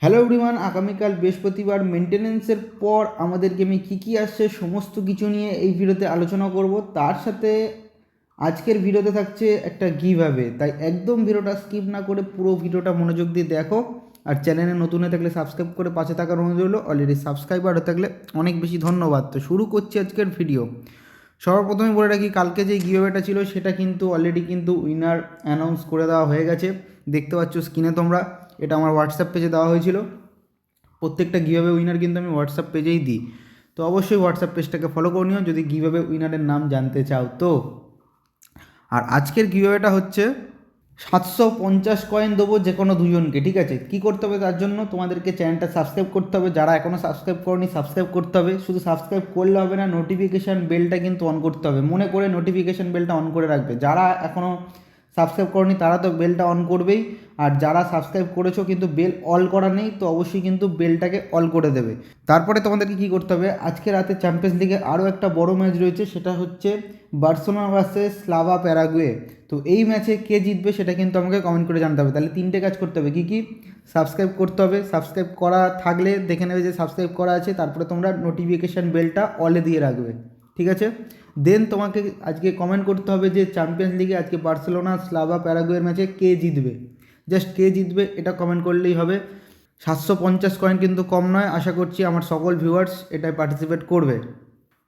Hello everyone, আগামীকাল বৃহস্পতিবার মেনটেনেন্সের পর আমাদের গেমে কী আসছে সমস্ত কিছু নিয়ে এই ভিডিওতে আলোচনা করব। তার সাথে আজকের ভিডিওতে থাকছে একটা গিভঅ্যাওয়ে, তাই একদম ভিডিওটা স্কিপ না করে পুরো ভিডিওটা মনোযোগ দিয়ে দেখো। আর চ্যানেলে নতুন হয়ে থাকলে সাবস্ক্রাইব করে পাশে থাকার অনুরোধ রইল। অলরেডি সাবস্ক্রাইবার হয়ে থাকলে অনেক বেশি ধন্যবাদ। তো শুরু করছি আজকের ভিডিও। সর্বপ্রথমে বলে রাখি, কালকে যে গিভঅ্যাওয়েটা ছিল সেটা কিন্তু অলরেডি কিন্তু উইনার অ্যানাউন্স করে দেওয়া হয়ে গেছে। দেখতে পাচ্ছ স্ক্রিনে তোমরা, এটা আমার হোয়াটসঅ্যাপ পেজে দেওয়া হয়েছিল। প্রত্যেকটা গিভঅ্যাওয়ে উইনার কিন্তু আমি হোয়াটসঅ্যাপ পেজেই দিই, তো অবশ্যই হোয়াটসঅ্যাপ পেজটাকে ফলো করে নিও যদি গিভঅ্যাওয়ে উইনারের নাম জানতে চাও তো। আর আজকের গিভঅ্যাওয়েটা হচ্ছে 750 কয়েন দেবো যে কোনো দুজনকে, ঠিক আছে? কী করতে হবে তার জন্য? তোমাদেরকে চ্যানেলটা সাবস্ক্রাইব করতে হবে, যারা এখনও সাবস্ক্রাইব করনি সাবস্ক্রাইব করতে হবে। শুধু সাবস্ক্রাইব করলে হবে না, নোটিফিকেশান বেলটা কিন্তু অন করতে হবে। মনে করে নোটিফিকেশান বেলটা অন করে রাখবে। যারা এখনও সাবস্ক্রাইব করনি তারা তো বেলটা অন করবেই, আর যারা সাবস্ক্রাইব করেছো কিন্তু বেল অল করা নেই তো অবশ্যই কিন্তু বেলটাকে অল করে দেবে। তারপরে তোমাদেরকে কী করতে হবে, আজকে রাতে চ্যাম্পিয়ন্স লিগে আরও একটা বড় ম্যাচ রয়েছে, সেটা হচ্ছে বার্সেলোনা ভার্সেস স্লাভা প্যারাগুয়ে। তো এই ম্যাচে কে জিতবে সেটা কিন্তু আমাকে কমেন্ট করে জানতে হবে। তাহলে তিনটে কাজ করতে হবে, কী কী? সাবস্ক্রাইব করতে হবে, সাবস্ক্রাইব করা থাকলে দেখে নেবে যে সাবস্ক্রাইব করা আছে, তারপরে তোমরা নোটিফিকেশান বেলটা অলে দিয়ে রাখবে, ঠিক আছে? দেন তোমাকে আজকে কমেন্ট করতে হবে যে চ্যাম্পিয়ন্স লিগে আজকে বার্সেলোনা স্লাভা প্যারাগুয়ের ম্যাচে কে জিতবে। জাস্ট কে জিতবে এটা কমেন্ট করলেই হবে। 750 কয়েন কিন্তু কম নয়, আশা করছি আমার সকল ভিউয়ার্স এটায় পার্টিসিপেট করবে।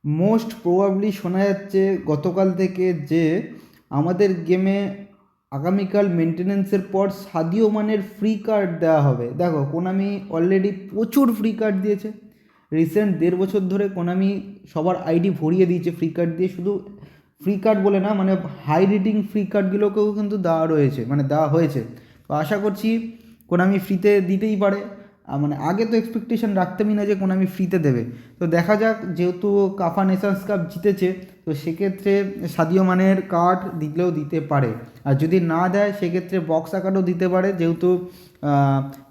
মোস্ট প্রবাবলি শোনা যাচ্ছে গতকাল থেকে যে আমাদের গেমে আগামীকাল মেনটেনেন্সের পর সাদিও মানের ফ্রি কার্ড দেওয়া হবে। দেখো, কোনামি অলরেডি প্রচুর ফ্রি কার্ড দিয়েছে। রিসেন্ট 1.5 বছর ধরে কোনামি সবার আইডি ভরিয়ে দিয়েছে ফ্রি কার্ড দিয়ে। শুধু ফ্রি কার্ড বলে না, মানে হাই রেটিং ফ্রি কার্ডগুলোকেও কিন্তু দেওয়া রয়েছে, মানে দেওয়া হয়েছে। তো আশা করছি কোনামি ফ্রিতে দিতেই পারে। মানে আগে তো এক্সপেকটেশন রাখতামই না যে কোনামি ফ্রিতে দেবে। তো দেখা যাক, যেহেতু কাফা নেশনস কাপ জিতেছে তো সেক্ষেত্রে সাদিও মানের কার্ড দিলেও দিতে পারে। আর যদি না দেয় সেক্ষেত্রে বক্স আকারও দিতে পারে, যেহেতু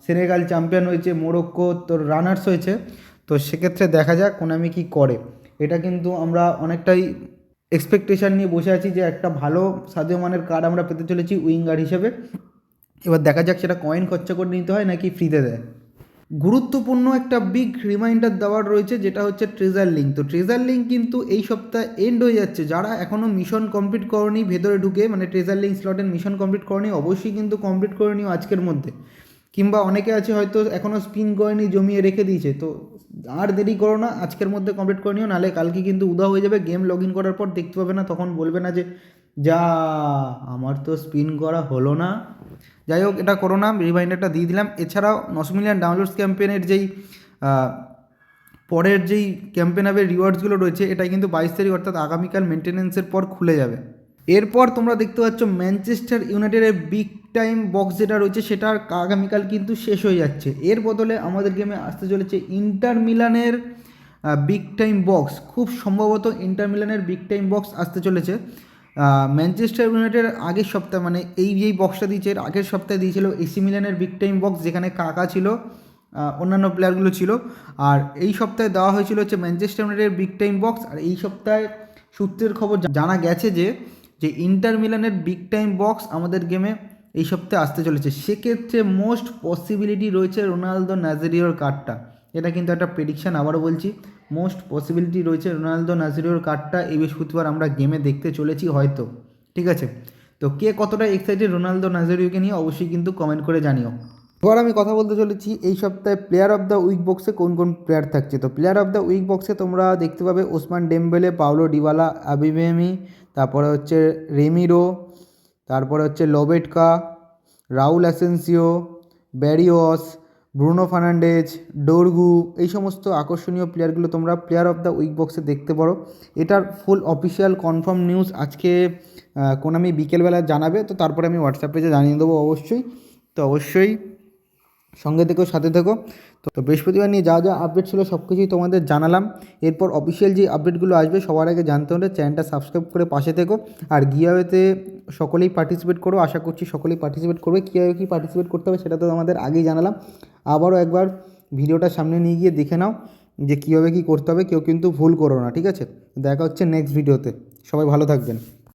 সেনেগাল চ্যাম্পিয়ন হয়েছে, মোরক্কো তোর রানার্স হয়েছে। তো সেক্ষেত্রে দেখা যাক কোনামি কী করে। এটা কিন্তু আমরা অনেকটাই এক্সপেকটেশান নিয়ে বসে আছি যে একটা ভালো সাদিও মানের কার্ড আমরা পেতে চলেছি উইঙ্গার হিসেবে। এবার দেখা যাক সেটা কয়েন খরচা করে নিতে হয় নাকি ফ্রিতে দেয়। গুরুত্বপূর্ণ একটা বিগ রিমাইন্ডার দেওয়ার রয়েছে, যেটা হচ্ছে ট্রেজার লিঙ্ক। তো ট্রেজার লিঙ্ক কিন্তু এই সপ্তাহে এন্ড হয়ে যাচ্ছে। যারা এখনও মিশন কমপ্লিট করনি ভেতরে ঢুকে, মানে ট্রেজার লিঙ্ক স্লটের মিশন কমপ্লিট করনি, অবশ্যই কিন্তু কমপ্লিট করে নিও আজকের মধ্যে। কিংবা অনেকে আছে হয়তো এখনও স্পিন কয়েনই জমিয়ে রেখে দিয়েছে, তো আর দেরি করো না, আজকের মধ্যে কমপ্লিট করে নিও, নাহলে কালকে কিন্তু উদা হয়ে যাবে। গেম লগ ইন করার পর দেখতে পাবে না, তখন বলবে না যে যা আমার তো স্পিন করা হলো না। যাই হোক, এটা করো না, রিমাইন্ডারটা দিয়ে দিলাম। এছাড়াও 9 মিলিয়ন ডাউনলোডস ক্যাম্পেনের যেই পরের যেই ক্যাম্পেন হবে রিওয়ার্ডসগুলো রয়েছে, এটা কিন্তু 22 তারিখ অর্থাৎ আগামীকাল মেনটেনেন্সের পর খুলে যাবে। এরপর তোমরা দেখতে পাচ্ছ ম্যানচেস্টার ইউনাইটেডের বিগ টাইম বক্স যেটা রয়েছে সেটা আগামীকাল কিন্তু শেষ হয়ে যাচ্ছে। এর বদলে আমাদের গেমে আসতে চলেছে ইন্টার মিলানের বিগ টাইম বক্স। খুব সম্ভবত ইন্টার মিলানের বিগ টাইম বক্স আসতে চলেছে। ম্যানচেস্টার ইউনাইটেড আগের সপ্তাহে, মানে এই যেই বক্সটা দিয়েছে এর আগের সপ্তাহে দিয়েছিল এসি মিলানের বিগ টাইম বক্স, যেখানে কাকা ছিল, অন্যান্য প্লেয়ারগুলো ছিল। আর এই সপ্তাহে দেওয়া হয়েছিল হচ্ছে ম্যানচেস্টার ইউনাইটেডের বিগ টাইম বক্স। আর এই সপ্তাহে সূত্রের খবর জানা গেছে যে ইন্টার মিলানের বিগ টাইম বক্স আমাদের গেমে এই সপ্তাহে আসতে চলেছে। সেক্ষেত্রে মোস্ট পসিবিলিটি রয়েছে রোনালদো নাজারিওর কার্ডটা। এটা কিন্তু একটা প্রেডিকশান, আবারও বলছি, মোস্ট পসিবিলিটি রয়েছে রোনালদো নাজারিওর কার্ডটা এই বৃহস্পতিবার আমরা গেমে দেখতে চলেছি হয়তো, ঠিক আছে? তো কে কতটা এক্সাইটেড রোনালদো নাজারিওকে নিয়ে অবশ্যই কিন্তু কমেন্ট করে জানিও। এবার আমি কথা বলতে চলেছি এই সপ্তাহে প্লেয়ার অফ দ্য উইক বক্সে কোন কোন প্লেয়ার থাকছে। তো প্লেয়ার অফ দ্য উইক বক্সে তোমরা দেখতে পাবে ওসমান ডেমবেলে, পাওলো ডিবালা, আবিবেমি, তারপরে হচ্ছে রেমিরো, তারপরে হচ্ছে লোবেটকা, Raul Asensio, Barrios, Bruno Fernandez, ডোরগু, এই সমস্ত আকর্ষণীয় প্লেয়ারগুলো তোমরা প্লেয়ার অফ দ্য উইক বক্সে দেখতে পারো। এটার ফুল অফিসিয়াল কনফার্ম নিউজ আজকে কোনামি বিকেলবেলা জানাবে, তো তারপরে আমি হোয়াটসঅ্যাপ পেজে জানিয়ে দেবো অবশ্যই। তো অবশ্যই সঙ্গে থেকো, সাথে থেকো। তো বৃহস্পতিবার নিয়ে যা যা আপডেট ছিল সব কিছুই তোমাদের জানালাম। এরপর অফিসিয়াল যে আপডেটগুলো আসবে সবার আগে জানতে হলে চ্যানেলটা সাবস্ক্রাইব করে পাশে থেকো। আর গিভঅ্যাওয়েতে সকলেই পার্টিসিপেট করো, আশা করছি সকলেই পার্টিসিপেট করবে। কীভাবে কী পার্টিসিপেট করতে হবে সেটা তো আমাদের আগেই জানালাম। আবারও একবার ভিডিওটা সামনে নিয়ে গিয়ে দেখে নাও যে কীভাবে কী করতে হবে, কেউ কিন্তু ভুল করো না, ঠিক আছে? দেখা হচ্ছে নেক্সট ভিডিওতে। সবাই ভালো থাকবেন।